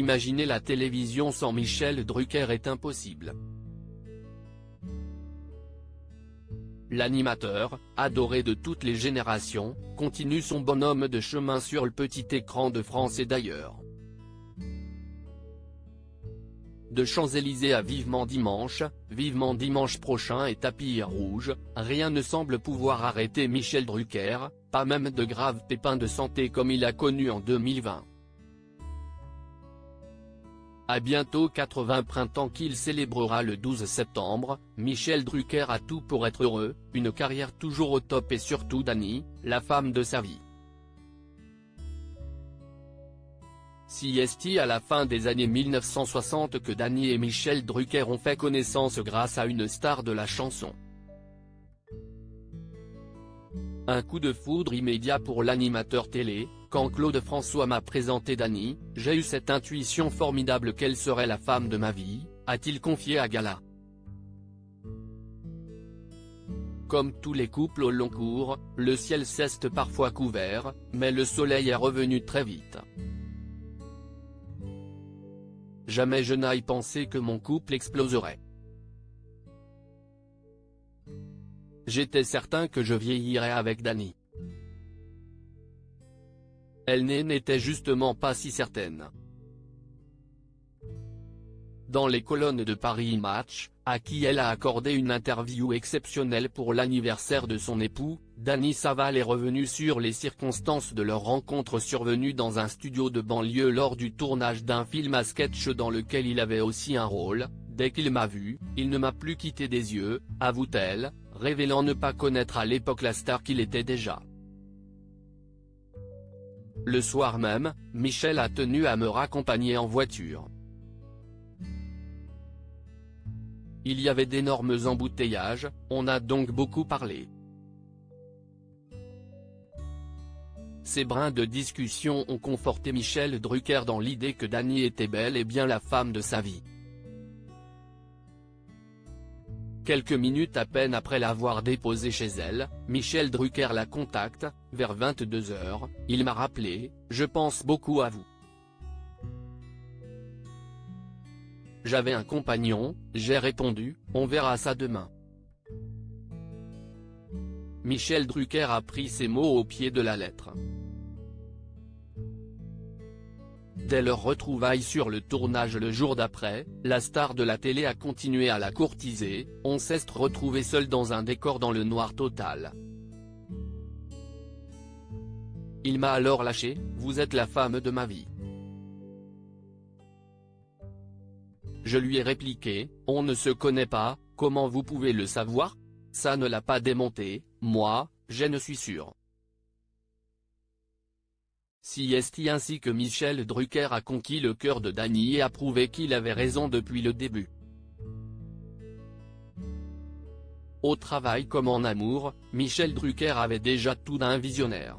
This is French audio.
Imaginer la télévision sans Michel Drucker est impossible. L'animateur, adoré de toutes les générations, continue son bonhomme de chemin sur le petit écran de France et d'ailleurs. De Champs-Élysées à Vivement Dimanche prochain et Tapis rouge, rien ne semble pouvoir arrêter Michel Drucker, pas même de graves pépins de santé comme il a connu en 2020. À bientôt 80 printemps qu'il célébrera le 12 septembre, Michel Drucker a tout pour être heureux, une carrière toujours au top et surtout Dany, la femme de sa vie. Si est à la fin des années 1960 que Dany et Michel Drucker ont fait connaissance grâce à une star de la chanson. Un coup de foudre immédiat pour l'animateur télé. Quand Claude François m'a présenté Dany, j'ai eu cette intuition formidable qu'elle serait la femme de ma vie, a-t-il confié à Gala. Comme tous les couples au long cours, le ciel s'est parfois couvert, mais le soleil est revenu très vite. Jamais je n'aille penser que mon couple exploserait. J'étais certain que je vieillirais avec Dany. Elle n'était justement pas si certaine. Dans les colonnes de Paris Match, à qui elle a accordé une interview exceptionnelle pour l'anniversaire de son époux, Dany Saval est revenue sur les circonstances de leur rencontre survenue dans un studio de banlieue lors du tournage d'un film à sketch dans lequel il avait aussi un rôle. Dès qu'il m'a vu, il ne m'a plus quitté des yeux, avoue-t-elle, révélant ne pas connaître à l'époque la star qu'il était déjà. Le soir même, Michel a tenu à me raccompagner en voiture. Il y avait d'énormes embouteillages, on a donc beaucoup parlé. Ces brins de discussion ont conforté Michel Drucker dans l'idée que Dany était bel et bien la femme de sa vie. Quelques minutes à peine après l'avoir déposée chez elle, Michel Drucker la contacte, vers 22h, il m'a rappelé, « Je pense beaucoup à vous. J'avais un compagnon, j'ai répondu, on verra ça demain. » Michel Drucker a pris ces mots au pied de la lettre. Dès leur retrouvaille sur le tournage le jour d'après, la star de la télé a continué à la courtiser, on s'est retrouvé seul dans un décor dans le noir total. Il m'a alors lâché, « Vous êtes la femme de ma vie. » Je lui ai répliqué, « On ne se connaît pas, comment vous pouvez le savoir ?» Ça ne l'a pas démonté, moi, je ne suis sûr. Si est ainsi que Michel Drucker a conquis le cœur de Dany et a prouvé qu'il avait raison depuis le début. Au travail comme en amour, Michel Drucker avait déjà tout d'un visionnaire.